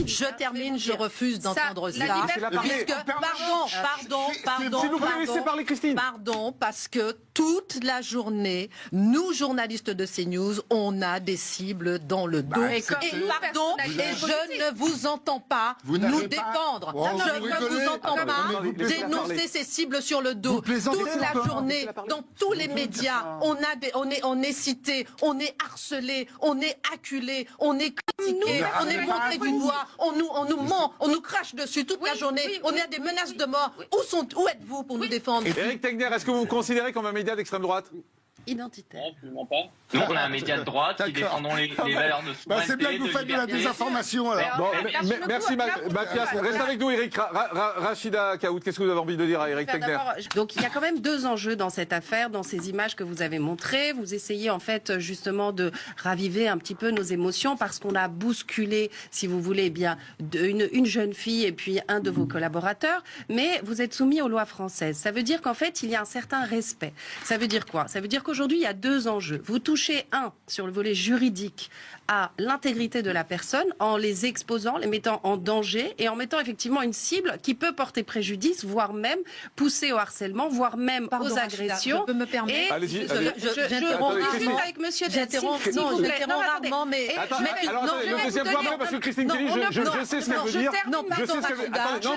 Je termine, je refuse d'entendre ça. Pardon, parce que toute la journée, nous, journalistes de CNews, on a des cibles dans le dos. Et je ne vous entends pas nous défendre. Je ne vous entends pas dénoncer ces cibles sur le dos. Toute la journée, dans tous les médias, on est cité, on est harcelé, on est acculé, on est critiqué, on est montré du doigt, on nous ment, on nous crache dessus toute la journée, on a des menaces de mort. Où êtes-vous pour nous défendre? Éric Tegner, est-ce que vous vous considérez comme un média d'extrême droite? Identitaire. Non, absolument pas. Donc on a un média de droite qui défendons les valeurs de souveraineté, c'est bien que vous faites de la désinformation alors. Bon, merci Mathias. Reste avec nous Éric. Rachida Kaout, qu'est-ce que vous avez envie de dire à Éric Tegner? Donc il y a quand même deux enjeux dans cette affaire, dans ces images que vous avez montrées. Vous essayez en fait justement de raviver un petit peu nos émotions parce qu'on a bousculé, si vous voulez, bien une jeune fille et puis un de vos collaborateurs. Mais vous êtes soumis aux lois françaises. Ça veut dire qu'en fait il y a un certain respect. Ça veut dire quoi? Ça veut dire qu'aujourd'hui il y a deux enjeux. Vous touchez sur le volet juridique à l'intégrité de la personne en les exposant, les mettant en danger et en mettant effectivement une cible qui peut porter préjudice, voire même pousser au harcèlement, voire même aux agressions. Je peux me permettre. Allez-y. J'interromps juste avec monsieur. J'interromps rarement, mais... Le deuxième point après, parce que Christine Kelly, je sais ce qu'elle veut dire. Non,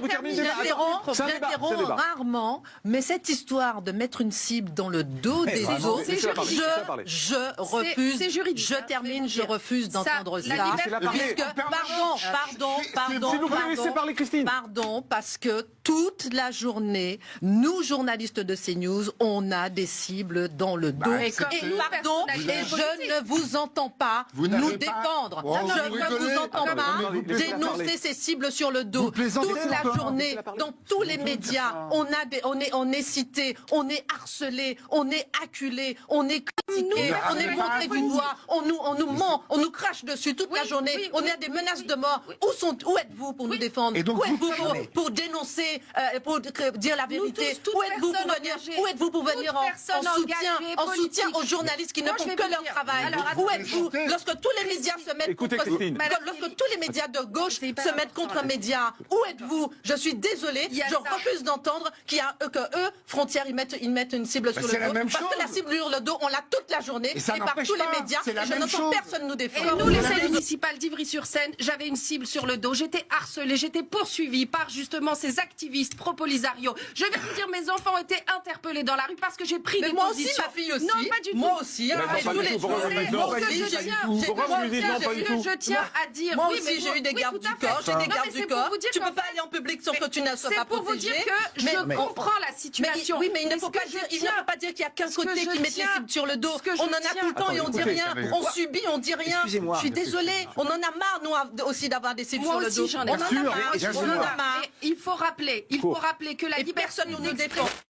vous terminez. J'interromps rarement, mais cette histoire de mettre une cible dans le dos des autres, je refuse. Je termine, je refuse d'entendre ça. Pardon, parce que toute la journée, nous, journalistes de CNews, on a des cibles dans le dos. Et je ne vous entends pas nous défendre. Je ne vous entends pas dénoncer ces cibles sur le dos. Toute la journée, dans tous les médias, on est cité, on est harcelé, on est acculé, on est critiqué, on est montré du doigt, on nous ment, on nous crache dessus toute la journée, on a des menaces de mort. Où êtes-vous pour nous défendre? Où êtes-vous pour dénoncer, pour dire la vérité? Où êtes-vous pour venir en soutien aux journalistes qui ne font que leur travail? Où êtes-vous lorsque tous les médias se mettent lorsque tous les médias de gauche se mettent contre un média? Où êtes-vous? Je suis désolée, je refuse d'entendre que eux, Frontières, ils mettent une cible sur le dos. Parce que la cible sur le dos, on l'a toute la journée et par tous les médias. Et je n'entends personne nous défendre. Et nous, les salles municipales d'Ivry-sur-Seine, j'avais une cible sur le dos. J'étais harcelée, j'étais poursuivie par justement ces activistes pro-Polisario. Je vais vous dire, mes enfants ont été interpellés dans la rue parce que j'ai pris des moi positions. aussi, ma fille aussi. Non, pas du tout. Moi aussi. Je tiens à dire. Moi aussi, j'ai eu des gardes du corps. J'ai des gardes du corps. Tu peux pas aller en public sans que tu ne sois pas protégé. C'est pour vous dire que je comprends la situation. Oui, mais il ne faut pas dire qu'il y a qu'un côté qui met les cibles sur le dos. On en a tout le temps et on dit rien. On subit, on dit rien. Je suis désolée. On en a marre, nous aussi, d'avoir des cibles sur le dos. On en a marre. Il faut rappeler que la liberté personne ne nous défend.